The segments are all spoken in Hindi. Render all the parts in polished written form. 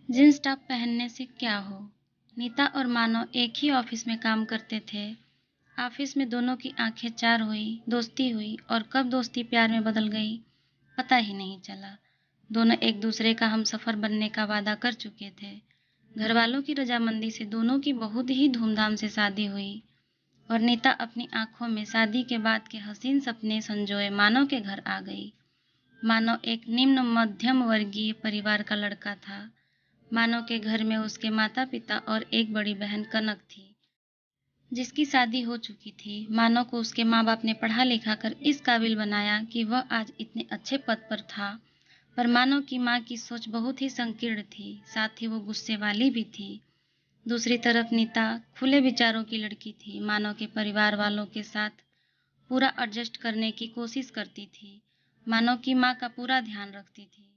जींस टॉप पहनने से क्या हो। नीता और मानव एक ही ऑफिस में काम करते थे। ऑफिस में दोनों की आंखें चार हुई, दोस्ती हुई और कब दोस्ती प्यार में बदल गई पता ही नहीं चला। दोनों एक दूसरे का हमसफर बनने का वादा कर चुके थे। घर वालों की रजामंदी से दोनों की बहुत ही धूमधाम से शादी हुई और नीता अपनी आंखों में शादी के बाद के हसीन सपने संजोए मानव के घर आ गई। मानव एक निम्न मध्यम वर्गीय परिवार का लड़का था। मानव के घर में उसके माता पिता और एक बड़ी बहन कनक थी, जिसकी शादी हो चुकी थी। मानव को उसके माँ बाप ने पढ़ा लिखा कर इस काबिल बनाया कि वह आज इतने अच्छे पद पर था। पर मानव की माँ की सोच बहुत ही संकीर्ण थी, साथ ही वो गुस्से वाली भी थी। दूसरी तरफ नीता खुले विचारों की लड़की थी। मानव के परिवार वालों के साथ पूरा एडजस्ट करने की कोशिश करती थी। मानव की माँ का पूरा ध्यान रखती थी।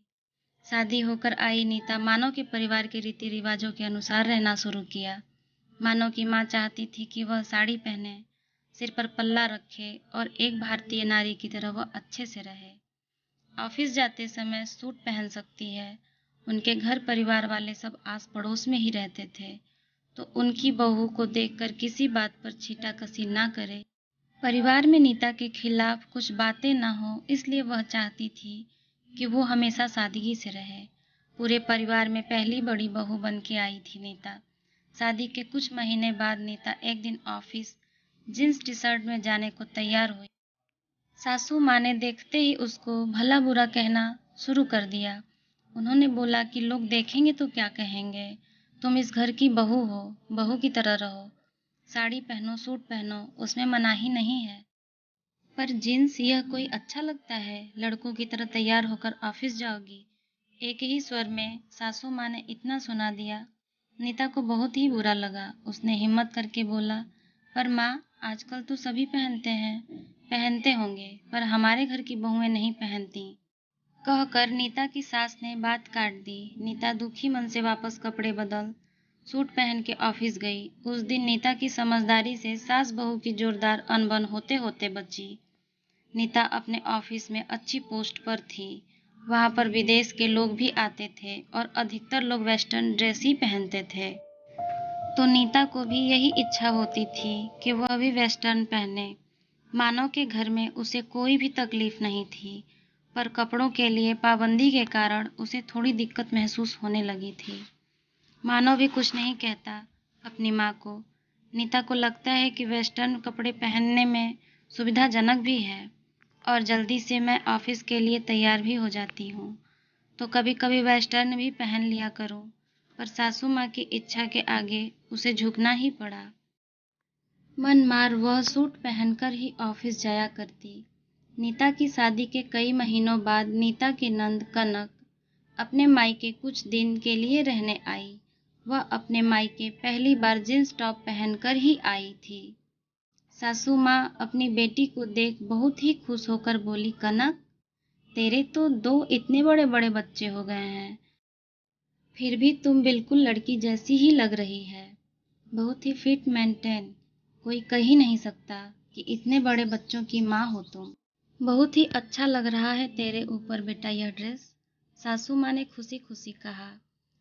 शादी होकर आई नीता मानव के परिवार के रीति रिवाजों के अनुसार रहना शुरू किया। मानव की माँ चाहती थी कि वह साड़ी पहने, सिर पर पल्ला रखे और एक भारतीय नारी की तरह वह अच्छे से रहे। ऑफिस जाते समय सूट पहन सकती है। उनके घर परिवार वाले सब आस पड़ोस में ही रहते थे, तो उनकी बहू को देखकर किसी बात पर छीटाकशी ना करे। परिवार में नीता के खिलाफ कुछ बातें न हो, इसलिए वह चाहती थी कि वो हमेशा सादगी से रहे। पूरे परिवार में पहली बड़ी बहू बन के आई थी नीता। शादी के कुछ महीने बाद नीता एक दिन ऑफिस जींस टी शर्ट में जाने को तैयार हुई। सासू माँ ने देखते ही उसको भला बुरा कहना शुरू कर दिया। उन्होंने बोला कि लोग देखेंगे तो क्या कहेंगे, तुम इस घर की बहू हो, बहू की तरह रहो, साड़ी पहनो, सूट पहनो, उसमें मनाही नहीं है। पर जींस यह कोई अच्छा लगता है? लड़कों की तरह तैयार होकर ऑफिस जाओगी? एक ही स्वर में सासू माँ ने इतना सुना दिया। नीता को बहुत ही बुरा लगा। उसने हिम्मत करके बोला, पर माँ, आजकल तो सभी पहनते हैं। पहनते होंगे, पर हमारे घर की बहुएं नहीं पहनती। कहकर नीता की सास ने बात काट दी। नीता दुखी मन से वापस कपड़े बदल सूट पहन के ऑफिस गई। उस दिन नीता की समझदारी से सास बहू की जोरदार अनबन होते होते बची। नीता अपने ऑफिस में अच्छी पोस्ट पर थी। वहां पर विदेश के लोग भी आते थे और अधिकतर लोग वेस्टर्न ड्रेस ही पहनते थे। तो नीता को भी यही इच्छा होती थी कि वह भी वेस्टर्न पहने। मानव के घर में उसे कोई भी तकलीफ नहीं थी, पर कपड़ों के लिए पाबंदी के कारण उसे थोड़ी दिक्कत महसूस होने लगी थी। मानव भी कुछ नहीं कहता अपनी माँ को। नीता को लगता है कि वेस्टर्न कपड़े पहनने में सुविधाजनक भी है और जल्दी से मैं ऑफिस के लिए तैयार भी हो जाती हूँ, तो कभी कभी वेस्टर्न भी पहन लिया करूँ। पर सासू माँ की इच्छा के आगे उसे झुकना ही पड़ा। मन मार वह सूट पहनकर ही ऑफिस जाया करती। नीता की शादी के कई महीनों बाद नीता की नंद कनक अपने मायके कुछ दिन के लिए रहने आई। वह अपने मायके पहली बार जींस टॉप पहनकर ही आई थी। सासू माँ अपनी बेटी को देख बहुत ही खुश होकर बोली, कनक, तेरे तो 2 इतने बड़े बड़े बच्चे हो गए हैं, फिर भी तुम बिल्कुल लड़की जैसी ही लग रही है। बहुत ही फिट मेंटेन, कोई कह ही नहीं सकता कि इतने बड़े बच्चों की माँ हो तुम। बहुत ही अच्छा लग रहा है तेरे ऊपर बेटा यह ड्रेस, सासू माँ ने खुशी खुशी कहा।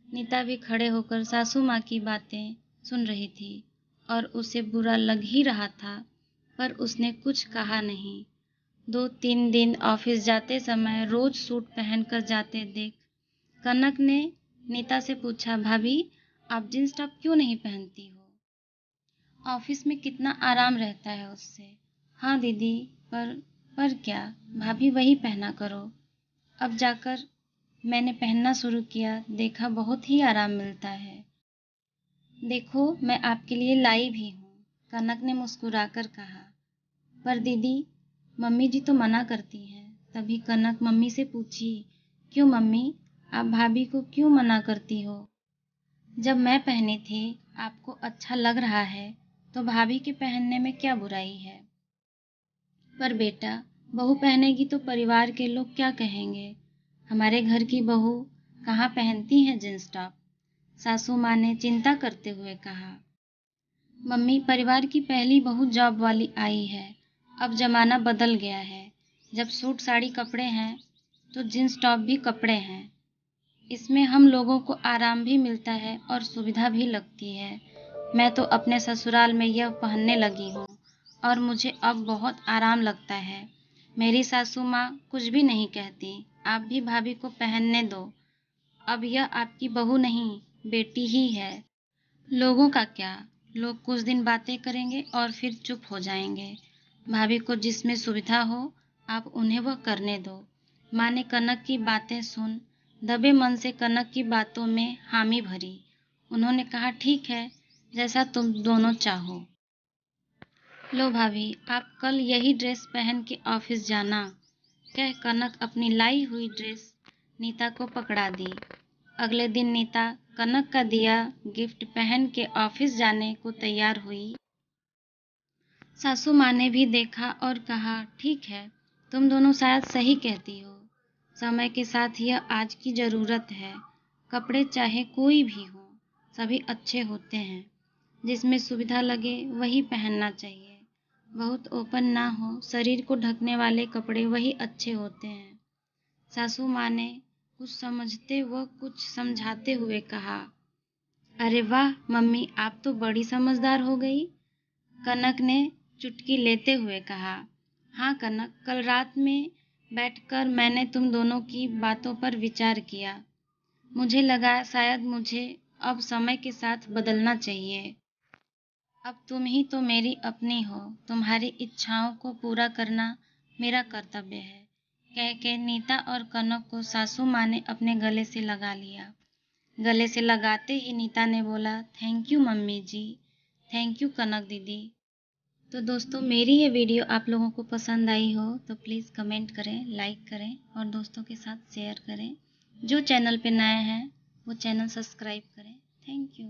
नीता भी खड़े होकर सासू माँ की बातें सुन रही थी और उसे बुरा लग ही रहा था, पर उसने कुछ कहा नहीं। 2-3 दिन ऑफिस जाते समय रोज सूट पहनकर जाते देख कनक ने नीता से पूछा, भाभी, आप जींस टॉप क्यों नहीं पहनती हो? ऑफिस में कितना आराम रहता है उससे। हाँ दीदी, पर क्या, भाभी वही पहना करो। अब जाकर मैंने पहनना शुरू किया, देखा बहुत ही आराम मिलता है। देखो, मैं आपके लिए लाई भी हूँ, कनक ने मुस्कुराकर कहा। पर दीदी, मम्मी जी तो मना करती हैं। तभी कनक मम्मी से पूछी, क्यों मम्मी, आप भाभी को क्यों मना करती हो? जब मैं पहनी थी आपको अच्छा लग रहा है, तो भाभी के पहनने में क्या बुराई है? पर बेटा, बहू पहनेगी तो परिवार के लोग क्या कहेंगे? हमारे घर की बहू कहाँ पहनती है जींस टॉप? सासू माँ ने चिंता करते हुए कहा। मम्मी, परिवार की पहली बहू जॉब वाली आई है। अब जमाना बदल गया है। जब सूट साड़ी कपड़े हैं, तो जींस टॉप भी कपड़े हैं। इसमें हम लोगों को आराम भी मिलता है और सुविधा भी लगती है। मैं तो अपने ससुराल में यह पहनने लगी हूँ और मुझे अब बहुत आराम लगता है। मेरी सासू माँ कुछ भी नहीं कहती। आप भी भाभी को पहनने दो। अब यह आपकी बहू नहीं, बेटी ही है। लोगों का क्या, लोग कुछ दिन बातें करेंगे और फिर चुप हो जाएंगे। भाभी को जिसमें सुविधा हो आप उन्हें वह करने दो। माँ ने कनक की बातें सुन दबे मन से कनक की बातों में हामी भरी। उन्होंने कहा, ठीक है, जैसा तुम दोनों चाहो। लो भाभी, आप कल यही ड्रेस पहन के ऑफिस जाना, कह कनक अपनी लाई हुई ड्रेस नीता को पकड़ा दी। अगले दिन नीता कनक का दिया गिफ्ट पहन के ऑफिस जाने को तैयार हुई। सासू माँ ने भी देखा और कहा, ठीक है, तुम दोनों शायद सही कहती हो। समय के साथ यह आज की ज़रूरत है। कपड़े चाहे कोई भी हो, सभी अच्छे होते हैं। जिसमें सुविधा लगे वही पहनना चाहिए। बहुत ओपन ना हो, शरीर को ढकने वाले कपड़े वही अच्छे होते हैं। सासू माँ ने कुछ समझते व कुछ समझाते हुए कहा, अरे वाह मम्मी, आप तो बड़ी समझदार हो गई। कनक ने चुटकी लेते हुए कहा, हाँ कनक, कल रात में बैठकर मैंने तुम दोनों की बातों पर विचार किया। मुझे लगा शायद मुझे अब समय के साथ बदलना चाहिए। अब तुम ही तो मेरी अपनी हो, तुम्हारी इच्छाओं को पूरा करना मेरा कर्तव्य है। कह के नीता और कनक को सासू माँ ने अपने गले से लगा लिया। गले से लगाते ही नीता ने बोला, thank you mummy ji, thank you Kanak दीदी। तो दोस्तों, मेरी ये वीडियो आप लोगों को पसंद आई हो तो प्लीज़ कमेंट करें, लाइक करें और दोस्तों के साथ शेयर करें। जो चैनल पे नए हैं वो चैनल सब्सक्राइब करें। Thank you.